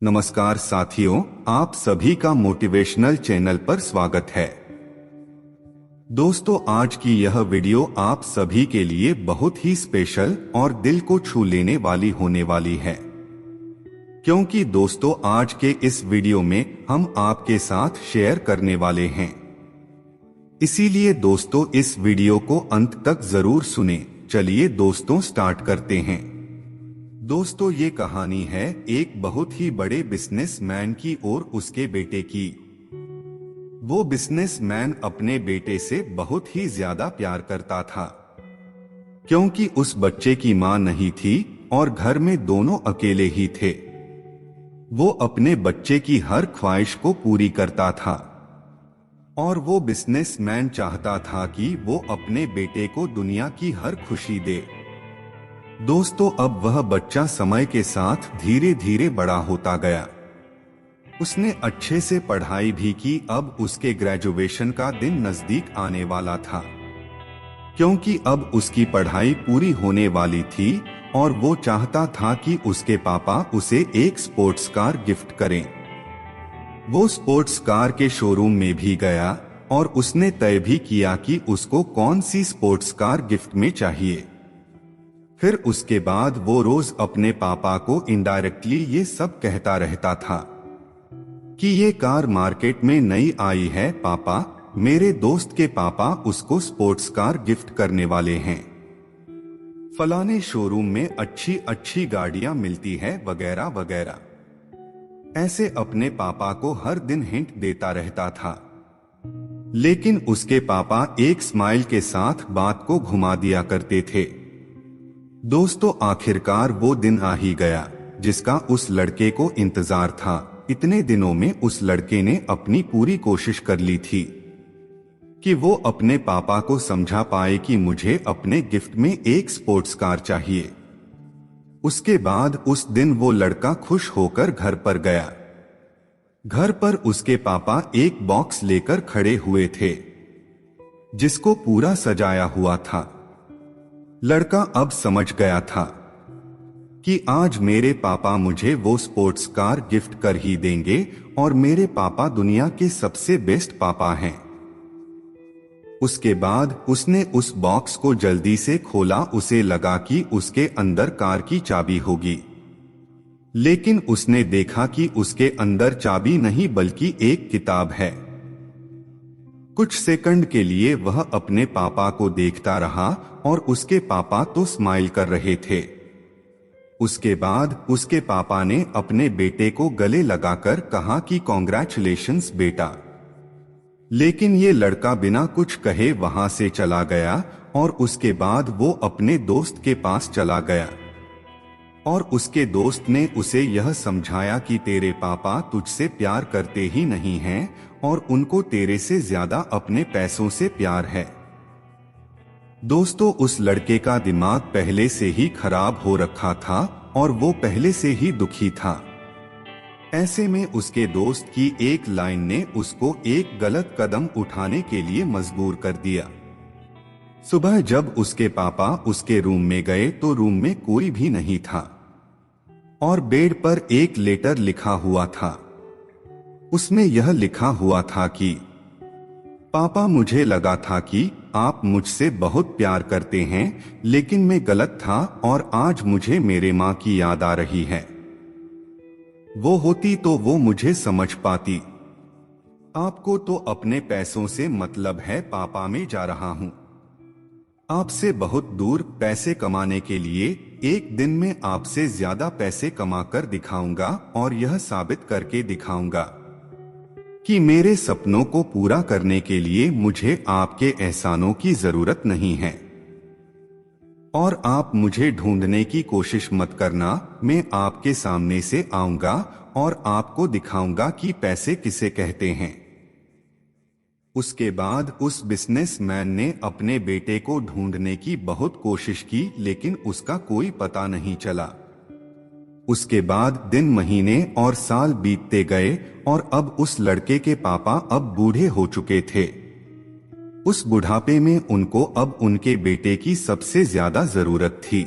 नमस्कार साथियों, आप सभी का मोटिवेशनल चैनल पर स्वागत है। दोस्तों, आज की यह वीडियो आप सभी के लिए बहुत ही स्पेशल और दिल को छू लेने वाली होने वाली है, क्योंकि दोस्तों आज के इस वीडियो में हम आपके साथ शेयर करने वाले हैं। इसीलिए दोस्तों इस वीडियो को अंत तक जरूर सुनें। चलिए दोस्तों स्टार्ट करते हैं। दोस्तों ये कहानी है एक बहुत ही बड़े बिजनेसमैन की और उसके बेटे की। वो बिजनेसमैन अपने बेटे से बहुत ही ज्यादा प्यार करता था, क्योंकि उस बच्चे की मां नहीं थी और घर में दोनों अकेले ही थे। वो अपने बच्चे की हर ख्वाहिश को पूरी करता था और वो बिजनेसमैन चाहता था कि वो अपने बेटे को दुनिया की हर खुशी दे। दोस्तों अब वह बच्चा समय के साथ धीरे धीरे बड़ा होता गया। उसने अच्छे से पढ़ाई भी की। अब उसके ग्रेजुएशन का दिन नजदीक आने वाला था, क्योंकि अब उसकी पढ़ाई पूरी होने वाली थी और वो चाहता था कि उसके पापा उसे एक स्पोर्ट्स कार गिफ्ट करें। वो स्पोर्ट्स कार के शोरूम में भी गया और उसने तय भी किया कि उसको कौन सी स्पोर्ट्स कार गिफ्ट में चाहिए। फिर उसके बाद वो रोज अपने पापा को इनडायरेक्टली ये सब कहता रहता था कि ये कार मार्केट में नई आई है पापा, मेरे दोस्त के पापा उसको स्पोर्ट्स कार गिफ्ट करने वाले हैं। फलाने शोरूम में अच्छी अच्छी गाड़ियां मिलती है वगैरह वगैरह। ऐसे अपने पापा को हर दिन हिंट देता रहता था, लेकिन उसके पापा एक स्माइल के साथ बात को घुमा दिया करते थे। दोस्तों आखिरकार वो दिन आ ही गया जिसका उस लड़के को इंतजार था। इतने दिनों में उस लड़के ने अपनी पूरी कोशिश कर ली थी कि वो अपने पापा को समझा पाए कि मुझे अपने गिफ्ट में एक स्पोर्ट्स कार चाहिए। उसके बाद उस दिन वो लड़का खुश होकर घर पर गया। घर पर उसके पापा एक बॉक्स लेकर खड़े हुए थे जिसको पूरा सजाया हुआ था। लड़का अब समझ गया था कि आज मेरे पापा मुझे वो स्पोर्ट्स कार गिफ्ट कर ही देंगे और मेरे पापा दुनिया के सबसे बेस्ट पापा हैं। उसके बाद उसने उस बॉक्स को जल्दी से खोला। उसे लगा कि उसके अंदर कार की चाबी होगी, लेकिन उसने देखा कि उसके अंदर चाबी नहीं बल्कि एक किताब है। कुछ सेकंड के लिए वह अपने पापा को देखता रहा और उसके पापा तो स्माइल कर रहे थे। उसके बाद उसके पापा ने अपने बेटे को गले लगाकर कहा कि कॉन्ग्रेचुलेशंस बेटा। लेकिन ये लड़का बिना कुछ कहे वहां से चला गया और उसके बाद वो अपने दोस्त के पास चला गया और उसके दोस्त ने उसे यह समझाया कि तेरे पापा तुझसे प्यार करते ही नहीं हैं और उनको तेरे से ज्यादा अपने पैसों से प्यार है। दोस्तों उस लड़के का दिमाग पहले से ही खराब हो रखा था और वो पहले से ही दुखी था। ऐसे में उसके दोस्त की एक लाइन ने उसको एक गलत कदम उठाने के लिए मजबूर कर दिया। सुबह जब उसके पापा उसके रूम में गए तो रूम में कोई भी नहीं था और बेड पर एक लेटर लिखा हुआ था। उसमें यह लिखा हुआ था कि पापा, मुझे लगा था कि आप मुझसे बहुत प्यार करते हैं, लेकिन मैं गलत था और आज मुझे मेरे माँ की याद आ रही है। वो होती तो वो मुझे समझ पाती। आपको तो अपने पैसों से मतलब है पापा, मैं जा रहा हूँ आपसे बहुत दूर पैसे कमाने के लिए। एक दिन में आपसे ज्यादा पैसे कमाकर दिखाऊंगा और यह साबित करके दिखाऊंगा कि मेरे सपनों को पूरा करने के लिए मुझे आपके एहसानों की जरूरत नहीं है और आप मुझे ढूंढने की कोशिश मत करना। मैं आपके सामने से आऊंगा और आपको दिखाऊंगा कि पैसे किसे कहते हैं। उसके बाद उस बिजनेसमैन ने अपने बेटे को ढूंढने की बहुत कोशिश की, लेकिन उसका कोई पता नहीं चला। उसके बाद दिन, महीने और साल बीतते गए और अब उस लड़के के पापा अब बूढ़े हो चुके थे। उस बुढ़ापे में उनको अब उनके बेटे की सबसे ज्यादा जरूरत थी।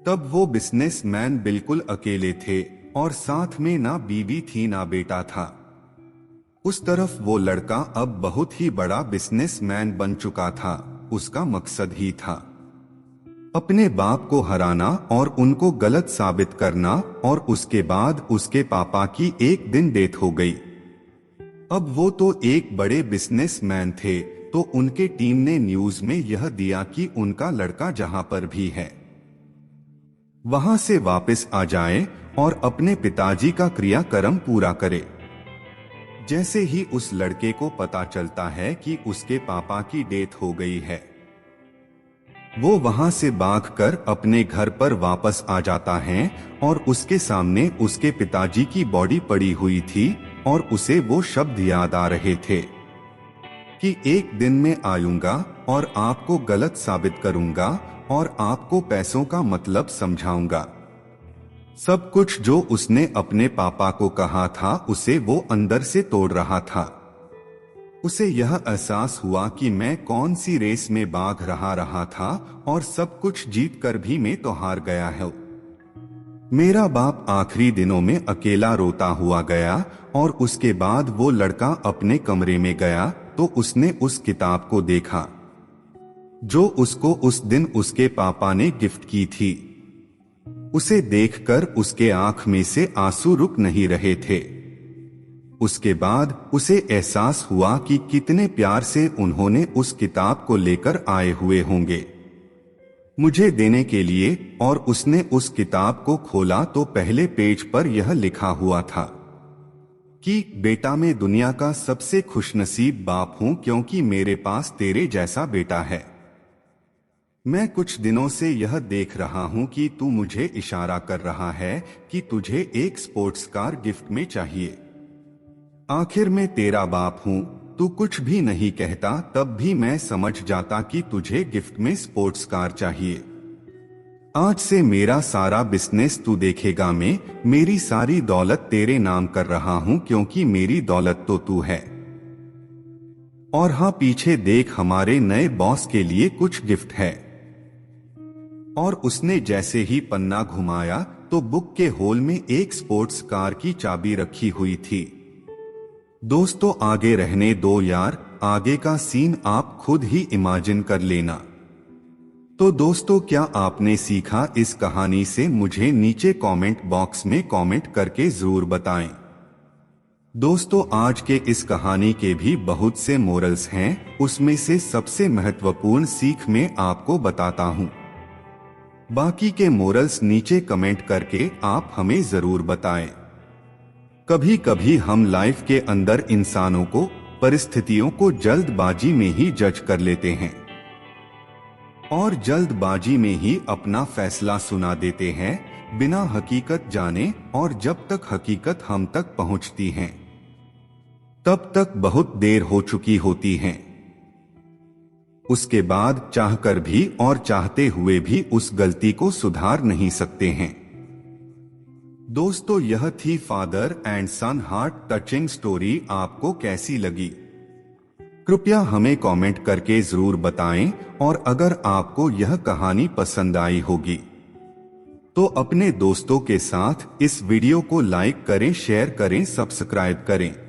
तब वो बिजनेसमैन बिल्कुल अकेले थे और साथ में ना बीवी थी ना बेटा था। उस तरफ वो लड़का अब बहुत ही बड़ा बिजनेसमैन बन चुका था। उसका मकसद ही था अपने बाप को हराना और उनको गलत साबित करना, और उसके बाद उसके पापा की एक दिन डेथ हो गई। अब वो तो एक बड़े बिजनेसमैन थे, तो उनके टीम ने न्यूज में यह दिया कि उनका लड़का जहां पर भी है वहां से वापस आ जाए और अपने पिताजी का क्रियाक्रम पूरा करे। जैसे ही उस लड़के को पता चलता है कि उसके पापा की डेथ हो गई है, वो वहां से भागकर अपने घर पर वापस आ जाता है और उसके सामने उसके पिताजी की बॉडी पड़ी हुई थी और उसे वो शब्द याद आ रहे थे कि एक दिन मैं आऊंगा और आपको गलत साबित करूंगा और आपको पैसों का मतलब समझाऊंगा। सब कुछ जो उसने अपने पापा को कहा था उसे वो अंदर से तोड़ रहा था। उसे यह एहसास हुआ कि मैं कौन सी रेस में भाग रहा था और सब कुछ जीत कर भी मैं तो हार गया है। मेरा बाप आखिरी दिनों में अकेला रोता हुआ गया और उसके बाद वो लड़का अपने कमरे में गया तो उसने उस किताब को देखा जो उसको उस दिन उसके पापा ने गिफ्ट की थी। उसे देखकर उसके आंख में से आंसू रुक नहीं रहे थे। उसके बाद उसे एहसास हुआ कि कितने प्यार से उन्होंने उस किताब को लेकर आए हुए होंगे मुझे देने के लिए, और उसने उस किताब को खोला तो पहले पेज पर यह लिखा हुआ था कि बेटा मैं दुनिया का सबसे खुशनसीब बाप हूं क्योंकि मेरे पास तेरे जैसा बेटा है। मैं कुछ दिनों से यह देख रहा हूं कि तू मुझे इशारा कर रहा है कि तुझे एक स्पोर्ट्स कार गिफ्ट में चाहिए। आखिर मैं तेरा बाप हूं, तू कुछ भी नहीं कहता तब भी मैं समझ जाता कि तुझे गिफ्ट में स्पोर्ट्स कार चाहिए। आज से मेरा सारा बिजनेस तू देखेगा। मैं मेरी सारी दौलत तेरे नाम कर रहा हूं क्योंकि मेरी दौलत तो तू है। और हाँ पीछे देख हमारे नए बॉस के लिए कुछ गिफ्ट है। और उसने जैसे ही पन्ना घुमाया तो बुक के होल में एक स्पोर्ट्स कार की चाबी रखी हुई थी। दोस्तों आगे रहने दो यार, आगे का सीन आप खुद ही इमेजिन कर लेना। तो दोस्तों क्या आपने सीखा इस कहानी से, मुझे नीचे कमेंट बॉक्स में कमेंट करके जरूर बताएं। दोस्तों आज के इस कहानी के भी बहुत से मोरल्स हैं, उसमें से सबसे महत्वपूर्ण सीख मैं आपको बताता हूं। बाकी के मोरल्स नीचे कमेंट करके आप हमें जरूर बताएं। कभी कभी हम लाइफ के अंदर इंसानों को, परिस्थितियों को जल्दबाजी में ही जज कर लेते हैं और जल्दबाजी में ही अपना फैसला सुना देते हैं बिना हकीकत जाने, और जब तक हकीकत हम तक पहुंचती है तब तक बहुत देर हो चुकी होती है। उसके बाद चाहकर भी और चाहते हुए भी उस गलती को सुधार नहीं सकते हैं। दोस्तों यह थी father and son heart touching story. आपको कैसी लगी कृपया हमें कमेंट करके जरूर बताएं, और अगर आपको यह कहानी पसंद आई होगी तो अपने दोस्तों के साथ इस वीडियो को लाइक करें, शेयर करें, सब्सक्राइब करें।